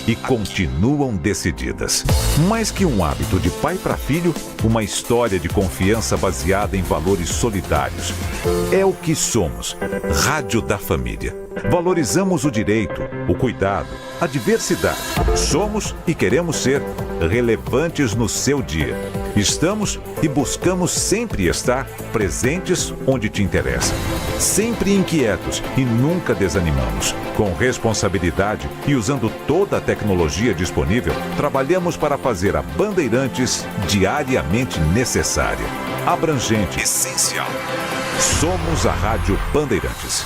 e continuam decididas. Mais que um hábito de pai para filho, uma história de confiança baseada em valores solidários. É o que somos. Rádio da Família. Valorizamos o direito, o cuidado, a diversidade. Somos e queremos ser relevantes no seu dia. Estamos e buscamos sempre estar presentes onde te interessa. Sempre inquietos e nunca desanimamos. Com responsabilidade e usando toda a tecnologia disponível, trabalhamos para fazer a Bandeirantes diariamente necessária, abrangente, essencial. Somos a Rádio Bandeirantes.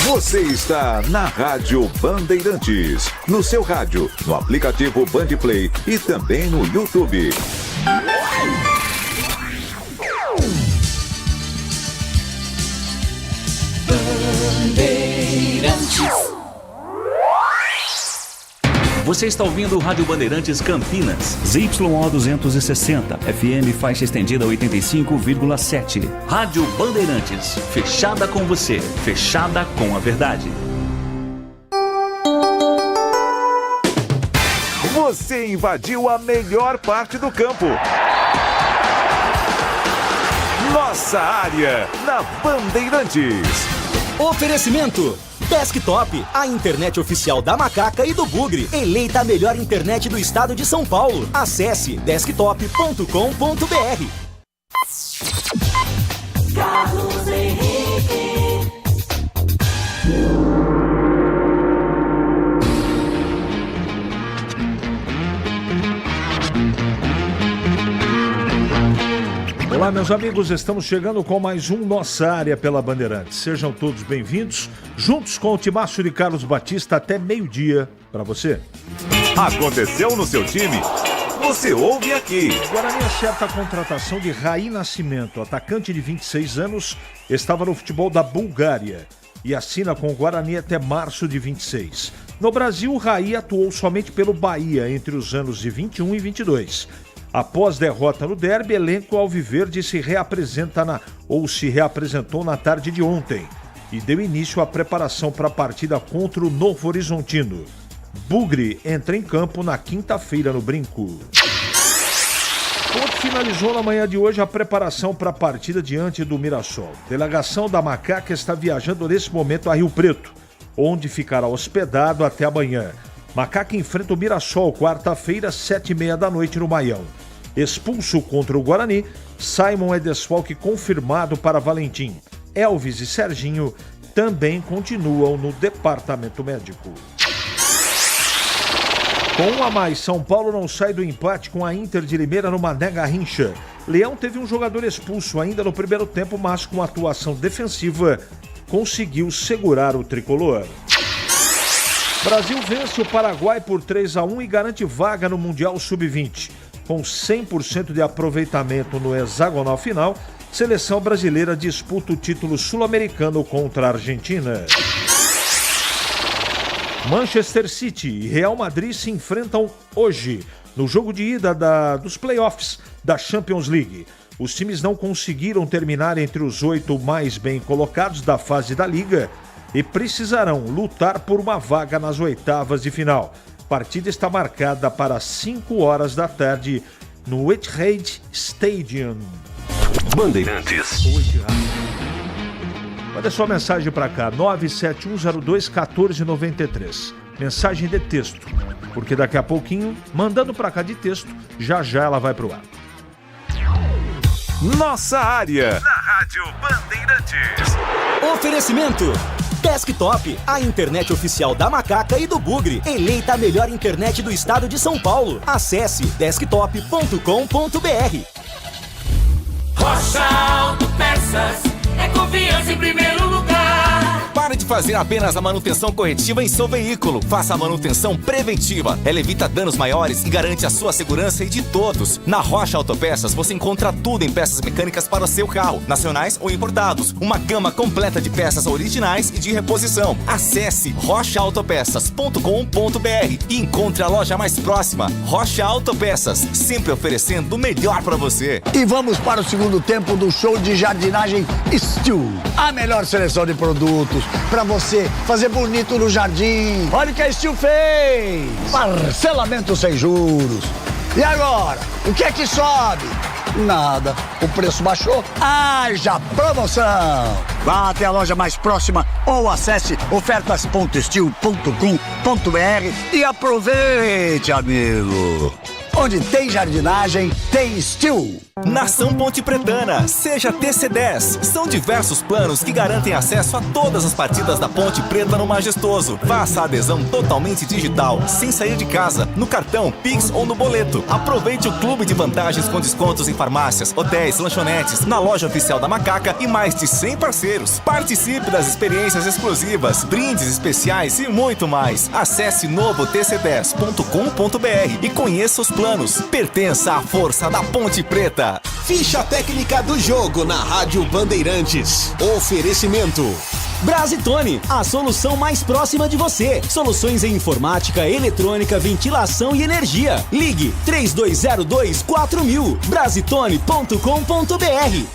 Você está na Rádio Bandeirantes, no seu rádio, no aplicativo Bandplay e também no YouTube. Bandeirantes. Você está ouvindo o Rádio Bandeirantes Campinas. ZYO 260, FM faixa estendida 85,7. Rádio Bandeirantes, fechada com você, fechada com a verdade. Você invadiu a melhor parte do campo. Nossa área, na Bandeirantes. Oferecimento Desktop, a internet oficial da Macaca e do Bugre. Eleita a melhor internet do estado de São Paulo. Acesse desktop.com.br. Carlos Henrique. Olá, meus amigos, estamos chegando com mais um Nossa Área pela Bandeirantes. Sejam todos bem-vindos, juntos com o timaço de Carlos Batista até meio-dia para você. Aconteceu no seu time? Você ouve aqui. Guarani acerta a contratação de Raí Nascimento, atacante de 26 anos, estava no futebol da Bulgária e assina com o Guarani até março de 26. No Brasil, Raí atuou somente pelo Bahia entre os anos de 21 e 22. Após derrota no derby, elenco alviverde se reapresentou na tarde de ontem e deu início à preparação para a partida contra o Novo Horizontino. Bugre entra em campo na quinta-feira no Brinco. Ponte finalizou na manhã de hoje a preparação para a partida diante do Mirassol. Delegação da Macaca está viajando nesse momento a Rio Preto, onde ficará hospedado até amanhã. Macaca enfrenta o Mirassol quarta-feira, 7h30 da noite no Maião. Expulso contra o Guarani, Simon é desfalque confirmado para Valentim. Elvis e Serginho também continuam no departamento médico. Com 1 a mais, São Paulo não sai do empate com a Inter de Limeira no Mané Garrincha. Leão teve um jogador expulso ainda no primeiro tempo, mas com atuação defensiva conseguiu segurar o tricolor. Brasil vence o Paraguai por 3-1 e garante vaga no Mundial Sub-20. Com 100% de aproveitamento no hexagonal final, seleção brasileira disputa o título sul-americano contra a Argentina. Manchester City e Real Madrid se enfrentam hoje no jogo de ida dos playoffs da Champions League. Os times não conseguiram terminar entre os 8 mais bem colocados da fase da Liga e precisarão lutar por uma vaga nas oitavas de final. A partida está marcada para 5 horas da tarde no Etihad Stadium. Bandeirantes. Manda sua mensagem para cá, 971021493. Mensagem de texto, porque daqui a pouquinho, mandando para cá de texto, já ela vai pro ar. Nossa área, na Rádio Bandeirantes. Oferecimento Desktop, a internet oficial da Macaca e do Bugre. Eleita a melhor internet do estado de São Paulo. Acesse desktop.com.br. Rocha Autopeças, é confiança em primeiro lugar. Pare de fazer apenas a manutenção corretiva em seu veículo. Faça a manutenção preventiva. Ela evita danos maiores e garante a sua segurança e de todos. Na Rocha Autopeças você encontra tudo em peças mecânicas para o seu carro, nacionais ou importados. Uma gama completa de peças originais e de reposição. Acesse rochaautopeças.com.br e encontre a loja mais próxima. Rocha Autopeças, sempre oferecendo o melhor para você. E vamos para o segundo tempo do show de jardinagem Steel. A melhor seleção de produtos, para você fazer bonito no jardim. Olha o que a Steel fez! Parcelamento sem juros. E agora? O que é que sobe? Nada. O preço baixou? Haja promoção! Vá até a loja mais próxima ou acesse ofertas.steel.com.br e aproveite, amigo! Onde tem jardinagem, tem Steel. Nação Ponte Pretana, seja TC10. São diversos planos que garantem acesso a todas as partidas da Ponte Preta no Majestoso. Faça a adesão totalmente digital, sem sair de casa, no cartão, Pix ou no boleto. Aproveite o clube de vantagens com descontos em farmácias, hotéis, lanchonetes, na loja oficial da Macaca e mais de 100 parceiros. Participe das experiências exclusivas, brindes especiais e muito mais. Acesse novotc10.com.br e conheça os planos. Pertença à força da Ponte Preta. Ficha técnica do jogo na Rádio Bandeirantes. Oferecimento Brasitone, a solução mais próxima de você. Soluções em informática, eletrônica, ventilação e energia. Ligue 3202-4000. Brasitone.com.br.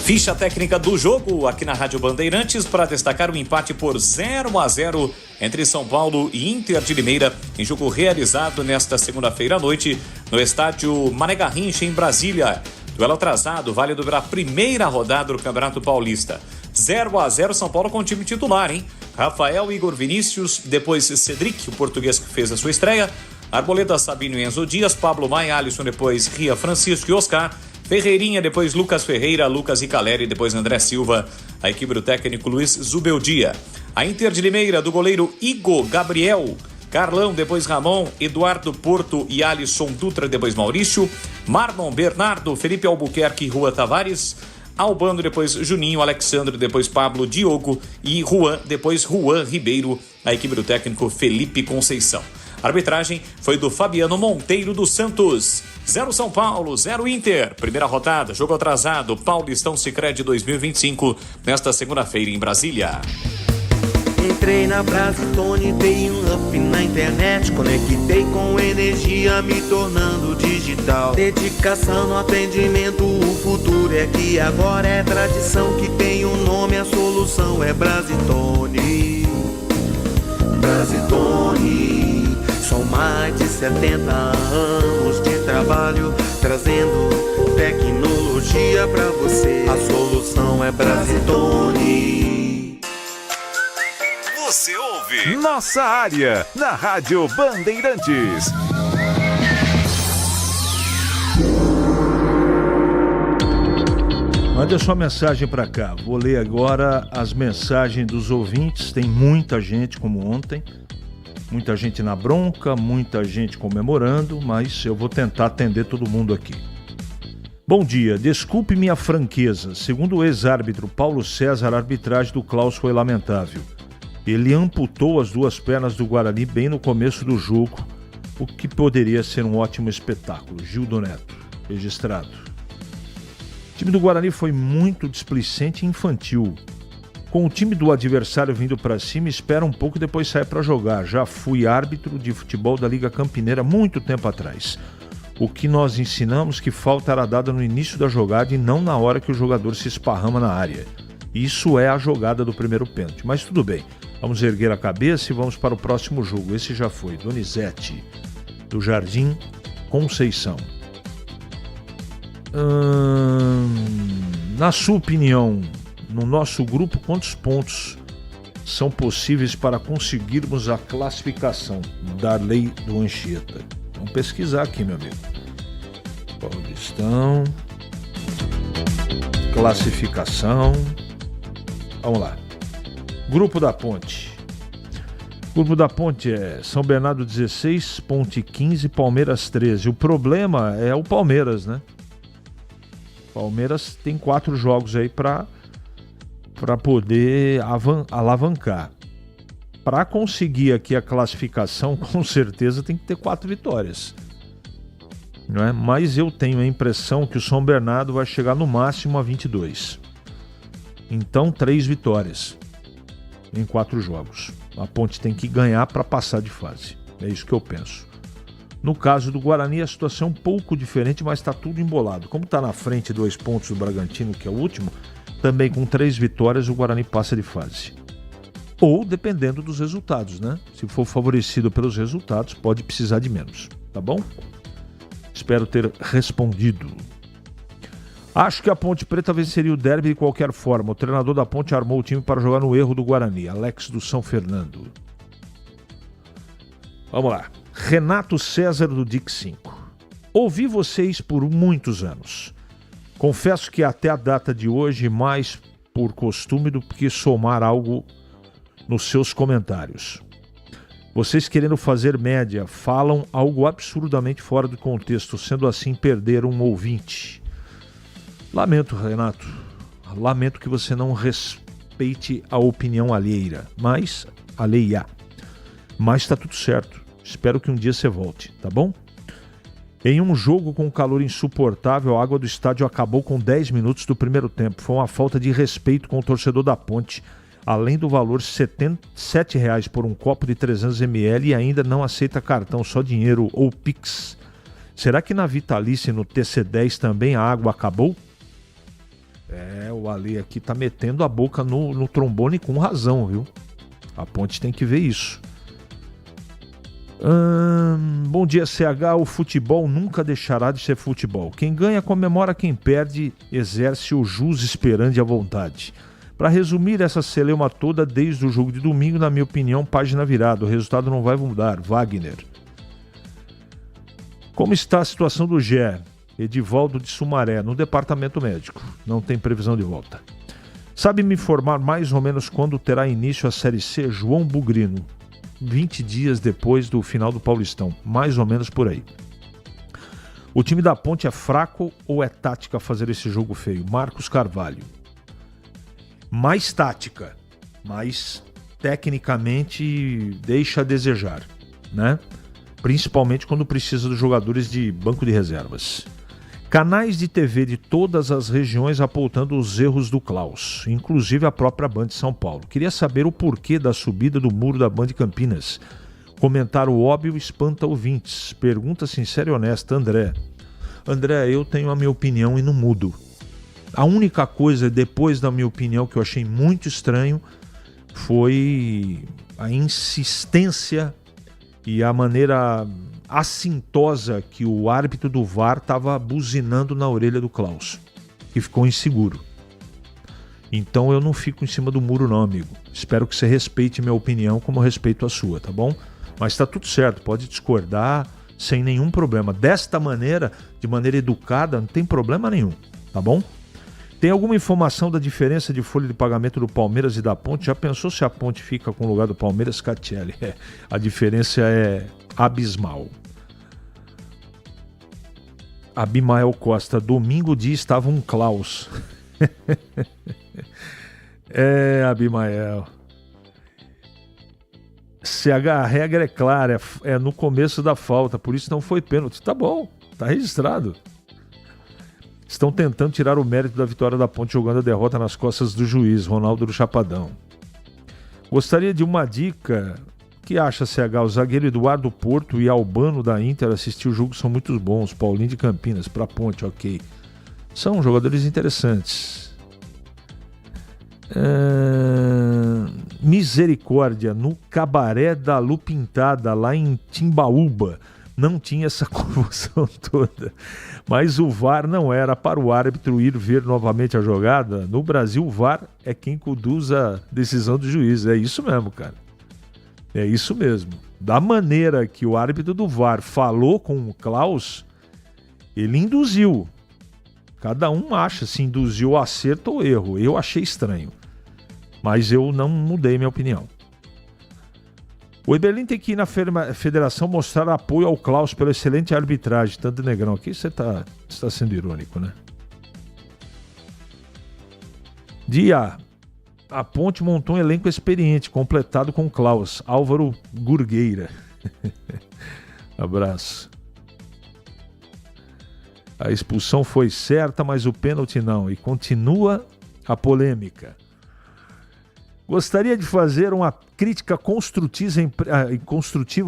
Ficha técnica do jogo aqui na Rádio Bandeirantes para destacar o empate por 0-0 entre São Paulo e Inter de Limeira, em jogo realizado nesta segunda-feira à noite no estádio Mané Garrincha, em Brasília. Duelo atrasado, válido pela primeira rodada do Campeonato Paulista. 0-0 São Paulo com o time titular, hein? Rafael, Igor Vinícius, depois Cedric, o português que fez a sua estreia, Arboleda, Sabino e Enzo Dias, Pablo Maia, Alisson, depois Ria, Francisco e Oscar, Ferreirinha, depois Lucas Ferreira, Lucas Ricaleri, depois André Silva, a equipe do técnico Luiz Zubeldia. A Inter de Limeira, do goleiro Igor Gabriel, Carlão, depois Ramon, Eduardo Porto e Alisson Dutra, depois Maurício, Marlon, Bernardo, Felipe Albuquerque e Rua Tavares, Albano, depois Juninho, Alexandre, depois Pablo, Diogo e Juan, depois Juan Ribeiro, a equipe do técnico Felipe Conceição. A arbitragem foi do Fabiano Monteiro dos Santos. 0 São Paulo, 0 Inter. Primeira rodada, jogo atrasado, Paulistão Sicredi 2025, nesta segunda-feira em Brasília. Entrei na Brasitone, dei um up na internet, conectei com energia, me tornando digital. Dedicação no atendimento, o futuro é que agora é tradição que tem um nome, a solução é Brasitone. Brasitone. São mais de 70 anos de trabalho, trazendo tecnologia pra você. A solução é Brasitone. Você ouve Nossa Área, na Rádio Bandeirantes. Mande a sua mensagem para cá. Vou ler agora as mensagens dos ouvintes. Tem muita gente, como ontem. Muita gente na bronca, muita gente comemorando, mas eu vou tentar atender todo mundo aqui. Bom dia, desculpe minha franqueza. Segundo o ex-árbitro Paulo César, a arbitragem do Klaus foi lamentável. Ele amputou as duas pernas do Guarani bem no começo do jogo, o que poderia ser um ótimo espetáculo. Gildo Neto, registrado. O time do Guarani foi muito displicente e infantil. Com o time do adversário vindo para cima, espera um pouco e depois sai para jogar. Já fui árbitro de futebol da Liga Campineira muito tempo atrás. O que nós ensinamos que falta era dada no início da jogada e não na hora que o jogador se esparrama na área. Isso é a jogada do primeiro pênalti. Mas tudo bem, vamos erguer a cabeça e vamos para o próximo jogo. Esse já foi, Donizete, do Jardim Conceição. Na sua opinião, no nosso grupo, quantos pontos são possíveis para conseguirmos a classificação da lei do Anchieta? Vamos pesquisar aqui, meu amigo. Paulistão, classificação. Vamos lá. Grupo da Ponte. Grupo da Ponte é São Bernardo 16, Ponte 15, Palmeiras 13. O problema é o Palmeiras, né? Palmeiras tem 4 jogos aí para poder alavancar. Para conseguir aqui a classificação, com certeza tem que ter 4 vitórias. Não é? Mas eu tenho a impressão que o São Bernardo vai chegar no máximo a 22. Então 3 vitórias em 4 jogos. A Ponte tem que ganhar para passar de fase. É isso que eu penso. No caso do Guarani, a situação é um pouco diferente, mas está tudo embolado. Como está na frente 2 pontos do Bragantino, que é o último, também com 3 vitórias o Guarani passa de fase. Ou dependendo dos resultados, né? Se for favorecido pelos resultados, pode precisar de menos, tá bom? Espero ter respondido. Acho que a Ponte Preta venceria o derby de qualquer forma. O treinador da Ponte armou o time para jogar no erro do Guarani. Alex do São Fernando. Vamos lá. Renato César do DIC 5. Ouvi vocês por muitos anos. Confesso que até a data de hoje, mais por costume do que somar algo nos seus comentários. Vocês querendo fazer média, falam algo absurdamente fora do contexto, sendo assim perder um ouvinte. Lamento, Renato. Lamento que você não respeite a opinião alheia. Mas está tudo certo. Espero que um dia você volte, tá bom? Em um jogo com calor insuportável, a água do estádio acabou com 10 minutos do primeiro tempo. Foi uma falta de respeito com o torcedor da Ponte. Além do valor R$ 77 por um copo de 300 ml e ainda não aceita cartão, só dinheiro ou Pix. Será que na Vitalice e no TC10 também a água acabou? O Ale aqui tá metendo a boca no trombone com razão, viu? A Ponte tem que ver isso. Bom dia, CH. O futebol nunca deixará de ser futebol. Quem ganha comemora, quem perde exerce o jus esperandi à vontade. Para resumir essa celeuma toda, desde o jogo de domingo, na minha opinião, página virada. O resultado não vai mudar. Wagner. Como está a situação do Gé? Edivaldo de Sumaré, no departamento médico. Não tem previsão de volta. Sabe me informar mais ou menos quando terá início a Série C? João Bugrino. 20 dias depois do final do Paulistão. Mais ou menos por aí. O time da Ponte é fraco ou é tática fazer esse jogo feio? Marcos Carvalho. Mais tática, mas tecnicamente deixa a desejar, né? Principalmente quando precisa dos jogadores de banco de reservas. Canais de TV de todas as regiões apontando os erros do Klaus, inclusive a própria Band de São Paulo. Queria saber o porquê da subida do muro da Band Campinas. Comentário óbvio espanta ouvintes. Pergunta sincera e honesta, André. André, eu tenho a minha opinião e não mudo. A única coisa, depois da minha opinião, que eu achei muito estranho foi a insistência e a maneira assintosa que o árbitro do VAR estava buzinando na orelha do Klaus, que ficou inseguro. Então eu não fico em cima do muro não, amigo. Espero que você respeite minha opinião como eu respeito a sua, tá bom? Mas tá tudo certo, pode discordar sem nenhum problema. Desta maneira, de maneira educada, não tem problema nenhum, tá bom? Tem alguma informação da diferença de folha de pagamento do Palmeiras e da Ponte? Já pensou se a Ponte fica com o lugar do Palmeiras? Catielli, a diferença é abismal. Abimael Costa, domingo dia estava um Klaus. Abimael. CH, a regra é clara, é no começo da falta, por isso não foi pênalti. Tá bom, tá registrado. Estão tentando tirar o mérito da vitória da Ponte jogando a derrota nas costas do juiz, Ronaldo do Chapadão. Gostaria de uma dica. O que acha, CH? O zagueiro Eduardo Porto e Albano da Inter assistir o jogo são muito bons. Paulinho de Campinas para Ponte, ok. São jogadores interessantes. Misericórdia, no Cabaré da Lu Pintada, lá em Timbaúba. Não tinha essa confusão toda. Mas o VAR não era para o árbitro ir ver novamente a jogada. No Brasil, o VAR é quem conduz a decisão do juiz. É isso mesmo, cara. É isso mesmo. Da maneira que o árbitro do VAR falou com o Klaus, ele induziu. Cada um acha se induziu acerto ou erro. Eu achei estranho. Mas eu não mudei minha opinião. O Eberlin tem que ir na federação mostrar apoio ao Klaus pela excelente arbitragem. Tanto Negrão aqui, você está sendo irônico, né? Dia, a Ponte montou um elenco experiente, completado com Klaus. Álvaro Gurgueira. Abraço. A expulsão foi certa, mas o pênalti não. E continua a polêmica. Gostaria de fazer uma crítica construtiva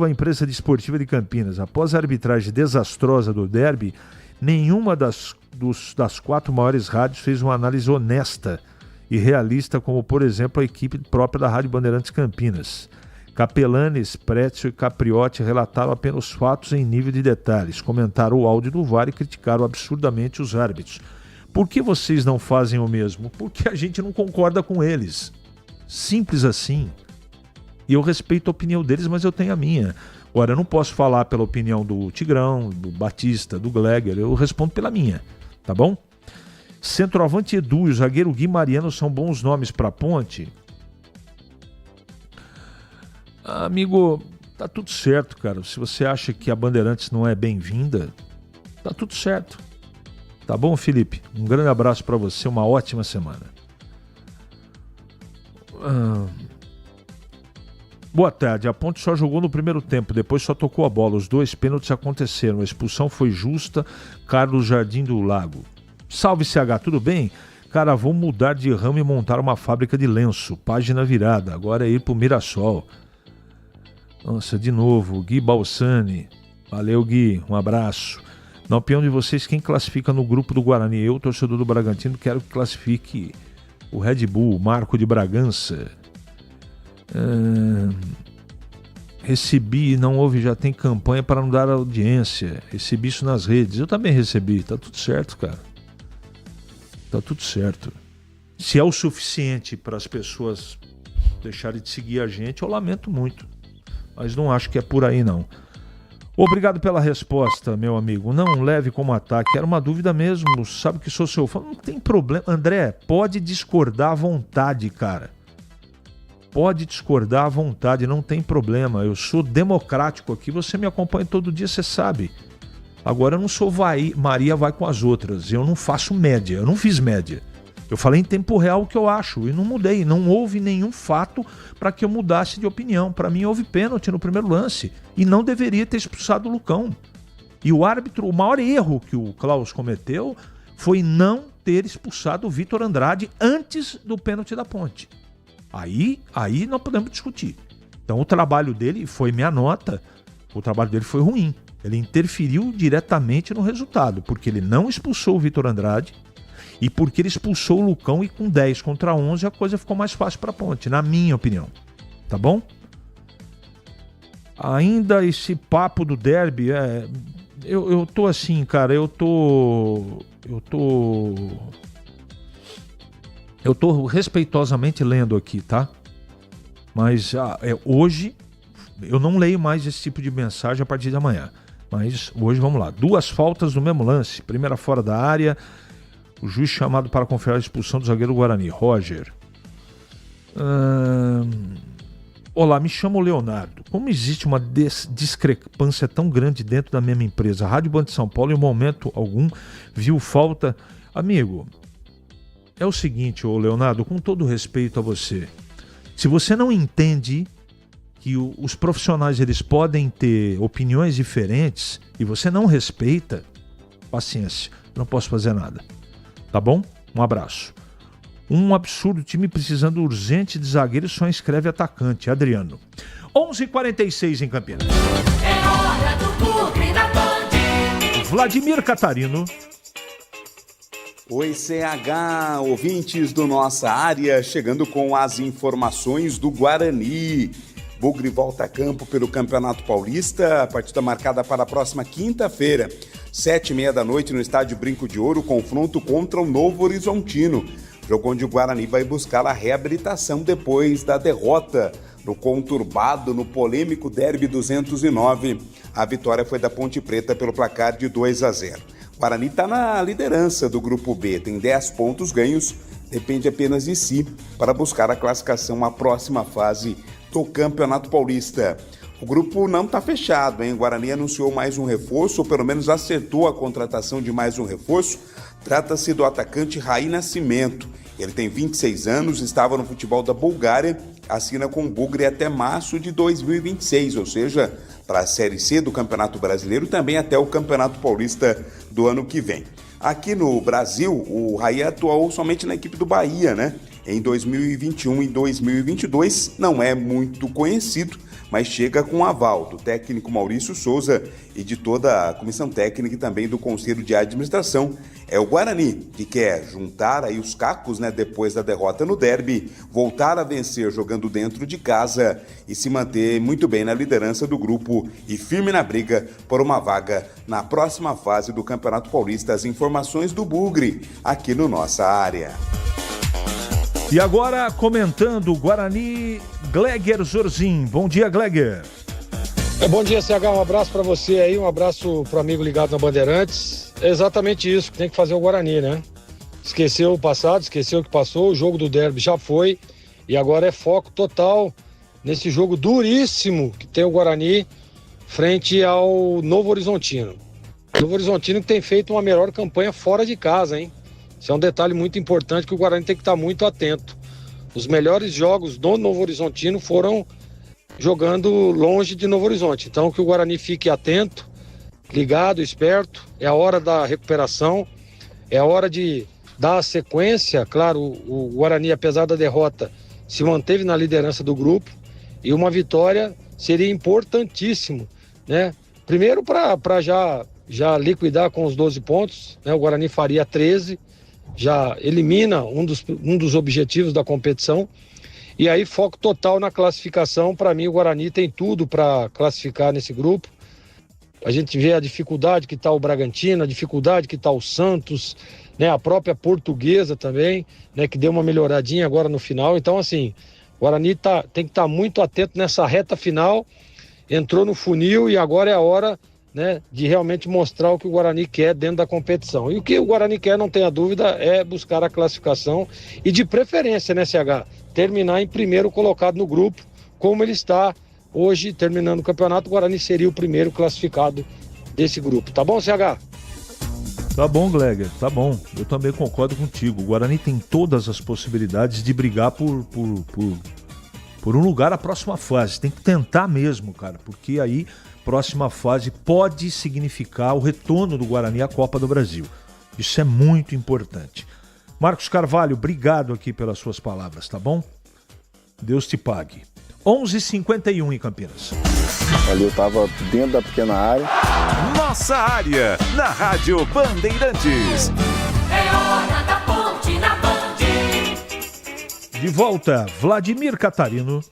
à empresa desportiva de Campinas. Após a arbitragem desastrosa do derby, nenhuma das 4 maiores rádios fez uma análise honesta e realista, como, por exemplo, a equipe própria da Rádio Bandeirantes Campinas. Capelanes, Pretzel e Capriotti relataram apenas os fatos em nível de detalhes, comentaram o áudio do VAR e criticaram absurdamente os árbitros. Por que vocês não fazem o mesmo? Porque a gente não concorda com eles. Simples assim. E eu respeito a opinião deles, mas eu tenho a minha. Agora, eu não posso falar pela opinião do Tigrão, do Batista, do Gleger, eu respondo pela minha, tá bom? Centroavante Edu e o zagueiro Gui Mariano são bons nomes para Ponte? Amigo, tá tudo certo, cara. Se você acha que a Bandeirantes não é bem-vinda, tá tudo certo. Tá bom, Felipe? Um grande abraço para você, uma ótima semana. Boa tarde, a Ponte só jogou no primeiro tempo, depois só tocou a bola, os 2 pênaltis aconteceram, a expulsão foi justa. Carlos Jardim do Lago. Salve CH, tudo bem? Cara, vou mudar de ramo e montar uma fábrica de lenço, página virada, agora é ir pro Mirassol. Nossa, de novo, Gui Balsani. Valeu, Gui, um abraço. Na opinião de vocês, quem classifica no grupo do Guarani? Eu, torcedor do Bragantino, quero que classifique o Red Bull, Marco de Bragança. Recebi, não houve, já tem campanha para não dar audiência. Recebi isso nas redes. Eu também recebi, tá tudo certo, cara. Tá tudo certo. Se é o suficiente para as pessoas deixarem de seguir a gente, eu lamento muito. Mas não acho que é por aí, não. Obrigado pela resposta, meu amigo. Não leve como ataque. Era uma dúvida mesmo. Sabe que sou seu fã. Não tem problema. André, pode discordar à vontade, cara. Pode discordar à vontade. Não tem problema. Eu sou democrático aqui. Você me acompanha todo dia, você sabe. Agora eu não sou Maria vai com as outras. Eu não faço média. Eu não fiz média. Eu falei em tempo real o que eu acho e não mudei. Não houve nenhum fato para que eu mudasse de opinião. Para mim houve pênalti no primeiro lance e não deveria ter expulsado o Lucão. E o árbitro, o maior erro que o Klaus cometeu foi não ter expulsado o Vitor Andrade antes do pênalti da Ponte. Aí nós podemos discutir. Então o trabalho dele, foi minha nota, o trabalho dele foi ruim. Ele interferiu diretamente no resultado, porque ele não expulsou o Vitor Andrade e porque ele expulsou o Lucão e com 10 contra 11 a coisa ficou mais fácil para a Ponte, na minha opinião. Tá bom? Ainda esse papo do derby, eu tô assim, cara, eu tô respeitosamente lendo aqui, tá? Mas hoje eu não leio mais esse tipo de mensagem a partir de amanhã. Mas hoje vamos lá. 2 faltas no mesmo lance. Primeira fora da área. O juiz chamado para conferir a expulsão do zagueiro Guarani, Roger. Olá, me chamo Leonardo. Como existe uma discrepância tão grande dentro da mesma empresa? A Rádio Band de São Paulo, em momento algum, viu falta... Amigo, é o seguinte, ô Leonardo, com todo respeito a você, se você não entende que os profissionais eles podem ter opiniões diferentes e você não respeita, paciência, não posso fazer nada. Tá bom? Um abraço. Um absurdo, time precisando urgente de zagueiro, só inscreve atacante. Adriano. 11h46 em Campinas. É hora do Bugre da Band. Vladimir Catarino. Oi, CH, ouvintes do Nossa Área, chegando com as informações do Guarani. Bugre volta a campo pelo Campeonato Paulista, a partida marcada para a próxima quinta-feira, 7h30 da noite, no estádio Brinco de Ouro, confronto contra o Novo Horizontino. Jogo onde o Guarani vai buscar a reabilitação depois da derrota no conturbado, no polêmico Derby 209. A vitória foi da Ponte Preta pelo placar de 2-0. O Guarani está na liderança do Grupo B, tem 10 pontos ganhos, depende apenas de si para buscar a classificação à próxima fase do Campeonato Paulista. O grupo não está fechado, hein? O Guarani anunciou mais um reforço, ou pelo menos acertou a contratação de mais um reforço. Trata-se do atacante Raí Nascimento. Ele tem 26 anos, estava no futebol da Bulgária, assina com o Bugre até março de 2026, ou seja, para a Série C do Campeonato Brasileiro, também até o Campeonato Paulista do ano que vem. Aqui no Brasil, o Raí atuou somente na equipe do Bahia, né? em 2021 e 2022 não é muito conhecido, mas chega com aval do técnico Maurício Souza e de toda a comissão técnica e também do Conselho de Administração. É o Guarani, que quer juntar aí os cacos, né, depois da derrota no derby, voltar a vencer jogando dentro de casa e se manter muito bem na liderança do grupo e firme na briga por uma vaga na próxima fase do Campeonato Paulista. As informações do Bugre, aqui no Nossa Área. E agora, comentando o Guarani, Gleger Zorzin. Bom dia, Gleger. Bom dia, CH. Um abraço para você aí, um abraço pro amigo ligado na Bandeirantes. É exatamente isso que tem que fazer o Guarani, né? Esqueceu o passado, esqueceu o que passou, o jogo do derby já foi e agora é foco total nesse jogo duríssimo que tem o Guarani frente ao Novo Horizontino. O Novo Horizontino que tem feito uma melhor campanha fora de casa, hein? Isso é um detalhe muito importante que o Guarani tem que estar muito atento. Os melhores jogos do Novo Horizontino foram jogando longe de Novo Horizonte. Então que o Guarani fique atento, ligado, esperto. É a hora da recuperação, é a hora de dar a sequência. Claro, o Guarani, apesar da derrota, se manteve na liderança do grupo e uma vitória seria importantíssimo, né? Primeiro para já liquidar com os 12 pontos, né? O Guarani faria 13, já elimina um dos objetivos da competição. E aí foco total na classificação. Para mim o Guarani tem tudo para classificar nesse grupo. A gente vê a dificuldade que está o Bragantino, a dificuldade que está o Santos, né? A própria Portuguesa também, né? Que deu uma melhoradinha agora no final. Então assim, o Guarani tem que estar muito atento nessa reta final. Entrou no funil e agora é a hora, né, de realmente mostrar o que o Guarani quer dentro da competição. E o que o Guarani quer, não tenha dúvida, é buscar a classificação e de preferência, né, CH, terminar em primeiro colocado no grupo, como ele está hoje, terminando o campeonato. O Guarani seria o primeiro classificado desse grupo. Tá bom, CH? Tá bom, Gleger, tá bom. Eu também concordo contigo. O Guarani tem todas as possibilidades de brigar por um lugar na próxima fase. Tem que tentar mesmo, cara, porque aí próxima fase pode significar o retorno do Guarani à Copa do Brasil. Isso é muito importante. Marcos Carvalho, obrigado aqui pelas suas palavras, tá bom? Deus te pague. 11h51 em Campinas. Ali eu estava dentro da pequena área. Nossa Área, na Rádio Bandeirantes. É hora da ponte na Band. De volta, Vladimir Catarino.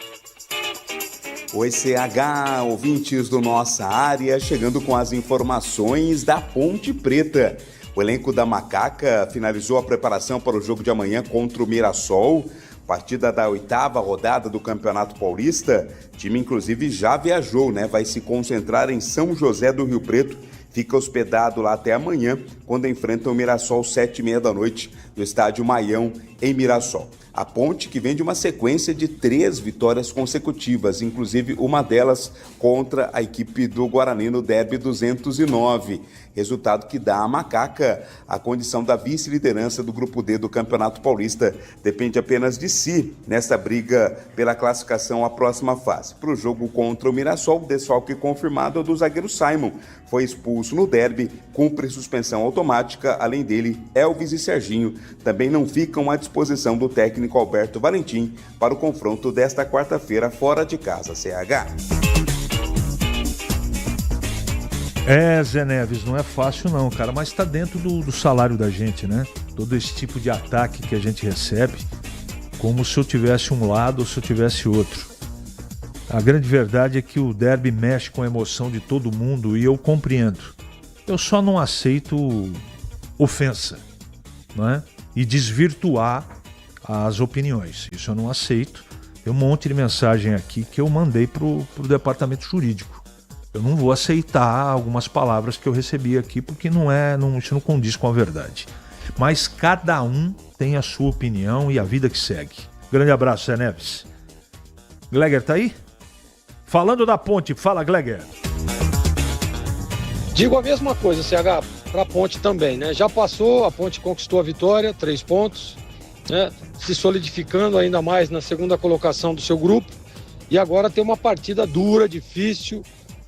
Oi, CH, ouvintes do Nossa Área, chegando com as informações da Ponte Preta. O elenco da Macaca finalizou a preparação para o jogo de amanhã contra o Mirassol, partida da 8ª rodada do Campeonato Paulista. O time, inclusive, já viajou, né? Vai se concentrar em São José do Rio Preto. Fica hospedado lá até amanhã, quando enfrenta o Mirassol, 7h30 da noite, no estádio Maião, em Mirassol. A Ponte, que vem de uma sequência de 3 vitórias consecutivas, inclusive uma delas contra a equipe do Guarani no derby 209. Resultado que dá à Macaca a condição da vice-liderança do Grupo D do Campeonato Paulista. Depende apenas de si nessa briga pela classificação à próxima fase. Para o jogo contra o Mirassol, o desfalque confirmado é do zagueiro Simon. Foi expulso no derby, cumpre suspensão automática. Além dele, Elvis e Serginho também não ficam à disposição do técnico Alberto Valentim para o confronto desta quarta-feira fora de casa, CH. Zé Neves, não é fácil não, cara, mas tá dentro do salário da gente, né? Todo esse tipo de ataque que a gente recebe, como se eu tivesse um lado ou se eu tivesse outro. A grande verdade é que o derby mexe com a emoção de todo mundo e eu compreendo. Eu só não aceito ofensa, não é? E desvirtuar as opiniões. Isso eu não aceito. Tem um monte de mensagem aqui que eu mandei pro departamento jurídico. Eu não vou aceitar algumas palavras que eu recebi aqui porque isso não condiz com a verdade. Mas cada um tem a sua opinião e a vida que segue. Grande abraço, Zé Neves. Gleger tá aí? Falando da Ponte, fala, Gleger. Digo a mesma coisa, CH, para a Ponte também, né? Já passou, a Ponte conquistou a vitória, 3 pontos, né? Se solidificando ainda mais na segunda colocação do seu grupo. E agora tem uma partida dura, difícil,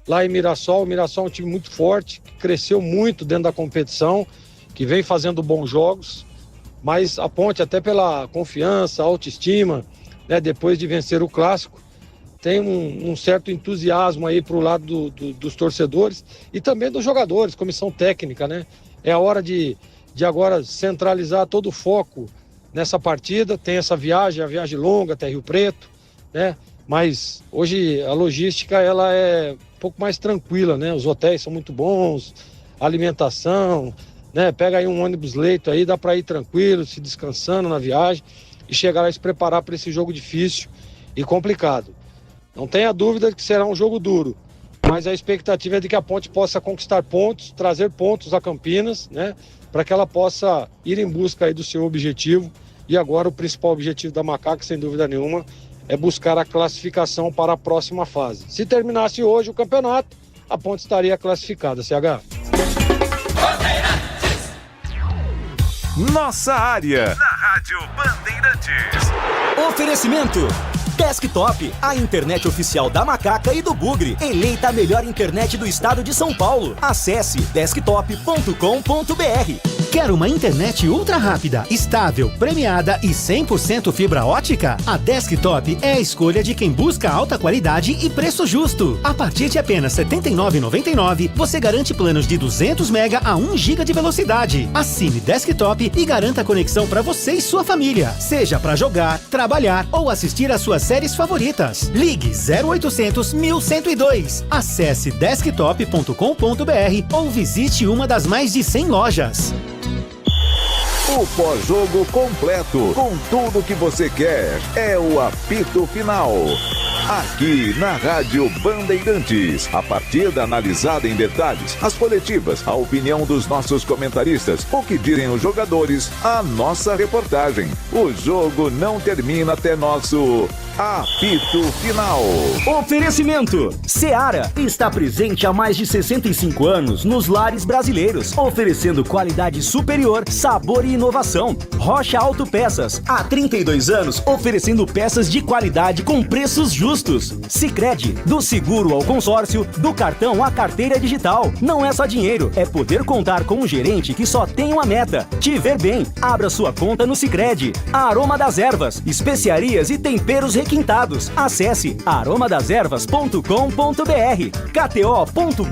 lá em Mirassol. O Mirassol é um time muito forte, que cresceu muito dentro da competição, que vem fazendo bons jogos. mas a Ponte, até pela confiança, autoestima, né, depois de vencer o Clássico, tem um certo entusiasmo aí pro lado dos torcedores e também dos jogadores, comissão técnica, né? É a hora de agora centralizar todo o foco nessa partida. Tem essa viagem, a viagem longa até Rio Preto, né? Mas hoje a logística ela é um pouco mais tranquila, né? Os hotéis são muito bons, a alimentação, né? Pega aí um ônibus leito aí, dá para ir tranquilo, se descansando na viagem e chegar lá e se preparar para esse jogo difícil e complicado. Não tenha dúvida de que será um jogo duro, mas a expectativa é de que a Ponte possa conquistar pontos, trazer pontos a Campinas, né? Para que ela possa ir em busca aí do seu objetivo. E agora o principal objetivo da Macaca, sem dúvida nenhuma, é buscar a classificação para a próxima fase. Se terminasse hoje o campeonato, a Ponte estaria classificada, CH. Nossa área, na Rádio Bandeirantes. Oferecimento Desktop, a internet oficial da Macaca e do Bugre, eleita a melhor internet do estado de São Paulo. Acesse desktop.com.br. Quer uma internet ultra rápida, estável, premiada e 100% fibra ótica? A Desktop é a escolha de quem busca alta qualidade e preço justo. A partir de apenas R$ 79,99, você garante planos de 200 MB a 1 GB de velocidade. Assine Desktop e garanta conexão para você e sua família, seja para jogar, trabalhar ou assistir às suas séries favoritas. Ligue 0800 1102. Acesse desktop.com.br ou visite uma das mais de 100 lojas. O pós-jogo completo, com tudo que você quer, é o apito final. Aqui na Rádio Bandeirantes, a partida analisada em detalhes, as coletivas, a opinião dos nossos comentaristas, o que dizem os jogadores, a nossa reportagem. O jogo não termina até nosso apito final. Oferecimento Seara está presente há mais de 65 anos nos lares brasileiros, oferecendo qualidade superior, sabor e inovação. Rocha Autopeças, há 32 anos oferecendo peças de qualidade com preços justos. Sicredi, do seguro ao consórcio, do cartão à carteira digital. Não é só dinheiro, é poder contar com um gerente que só tem uma meta: te ver bem. Abra sua conta no Sicredi. Aroma das Ervas, especiarias e temperos requintados. Acesse aromadeservas.com.br. kto.bet.br.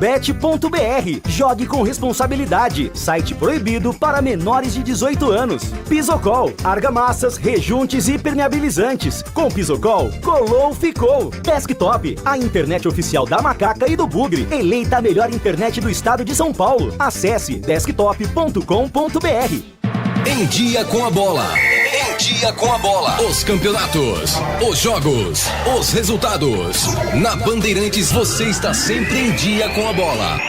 Jogue com responsabilidade. Site proibido para menores de 18 anos. Pisocol, argamassas, rejuntes e permeabilizantes. Com Pisocol, colou, ficou. Desktop, a internet oficial da Macaca e do Bugre, eleita a melhor internet do estado de São Paulo. Acesse desktop.com.br. Em dia com a bola. Em dia com a bola. Os campeonatos, os jogos, os resultados. Na Bandeirantes você está sempre em dia com a bola.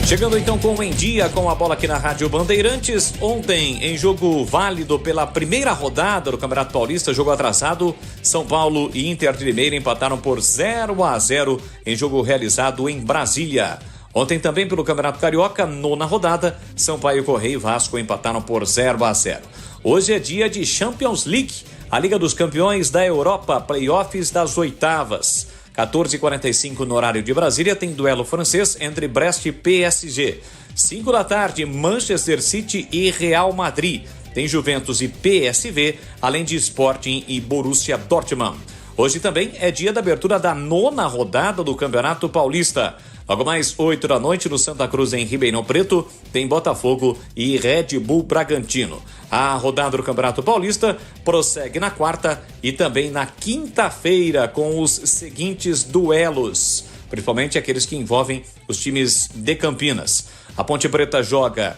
Chegando então com o Em Dia com a bola aqui na Rádio Bandeirantes. Ontem, em jogo válido pela primeira rodada do Campeonato Paulista, jogo atrasado, São Paulo e Inter de Limeira empataram por 0-0 em jogo realizado em Brasília. Ontem também pelo Campeonato Carioca, nona rodada, Sampaio Correia e Vasco empataram por 0-0. Hoje é dia de Champions League, a Liga dos Campeões da Europa, playoffs das oitavas. 14h45 no horário de Brasília, tem duelo francês entre Brest e PSG. 5 da tarde, Manchester City e Real Madrid. Tem Juventus e PSV, além de Sporting e Borussia Dortmund. Hoje também é dia da abertura da nona rodada do Campeonato Paulista. Logo mais 8 da noite no Santa Cruz, em Ribeirão Preto, tem Botafogo e Red Bull Bragantino. A rodada do Campeonato Paulista prossegue na quarta e também na quinta-feira com os seguintes duelos, principalmente aqueles que envolvem os times de Campinas. A Ponte Preta joga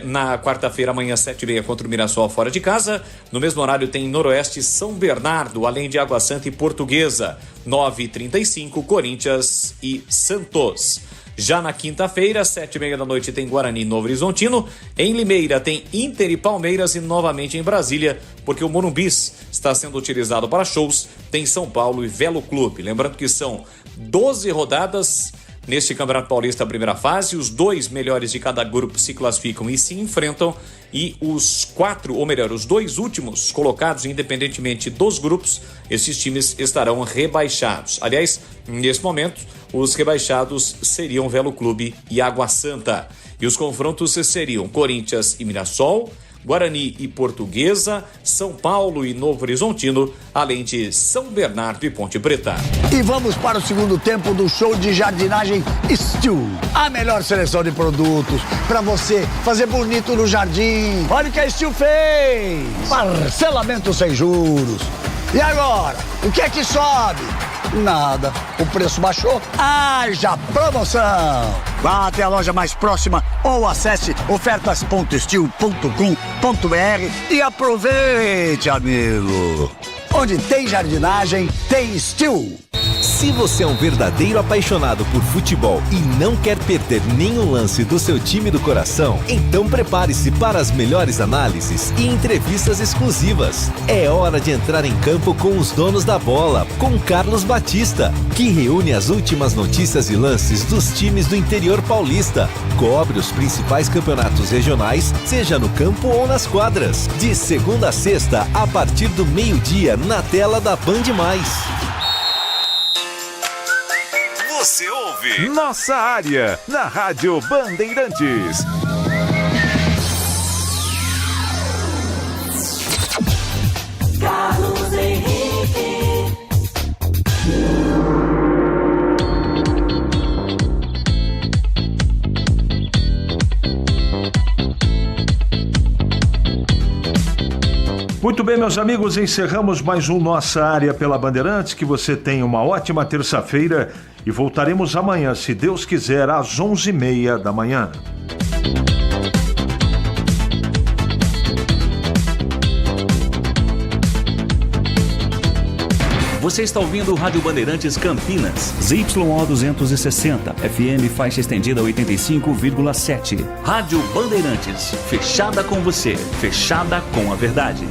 na quarta-feira, amanhã, 7h30, contra o Mirassol fora de casa. No mesmo horário tem Noroeste São Bernardo, além de Água Santa e Portuguesa. 9h35, Corinthians e Santos. Já na quinta-feira, 7h30 da noite, tem Guarani e Novo Horizontino. Em Limeira tem Inter e Palmeiras e novamente em Brasília, porque o Morumbis está sendo utilizado para shows, tem São Paulo e Velo Clube. Lembrando que são 12 rodadas neste Campeonato Paulista, a primeira fase. Os 2 melhores de cada grupo se classificam e se enfrentam, e os 2 últimos colocados, independentemente dos grupos, esses times estarão rebaixados. Aliás, nesse momento, Os rebaixados seriam Velo Clube e Água Santa. E os confrontos seriam Corinthians e Mirassol, Guarani e Portuguesa, São Paulo e Novo Horizontino, além de São Bernardo e Ponte Preta. E vamos para o segundo tempo do show de jardinagem Steel. A melhor seleção de produtos para você fazer bonito no jardim. Olha o que a Steel fez! Parcelamento sem juros. E agora, o que é que sobe? Nada. O preço baixou? Haja promoção! Vá até a loja mais próxima ou acesse ofertas.steel.com.br e aproveite, amigo! Onde tem jardinagem, tem Steel. Se você é um verdadeiro apaixonado por futebol e não quer perder nenhum lance do seu time do coração, então prepare-se para as melhores análises e entrevistas exclusivas. É hora de entrar em campo com os donos da bola, com Carlos Batista, que reúne as últimas notícias e lances dos times do interior paulista. Cobre os principais campeonatos regionais, seja no campo ou nas quadras. De segunda a sexta, a partir do meio-dia, na tela da Band+. Você ouve Nossa Área, na Rádio Bandeirantes. Carlos Henrique. Muito bem, meus amigos, encerramos mais um Nossa Área pela Bandeirantes. Que você tenha uma ótima terça-feira e voltaremos amanhã, se Deus quiser, às 11h30 da manhã. Você está ouvindo o Rádio Bandeirantes Campinas, ZYO 260, FM faixa estendida 85,7. Rádio Bandeirantes, fechada com você, fechada com a verdade.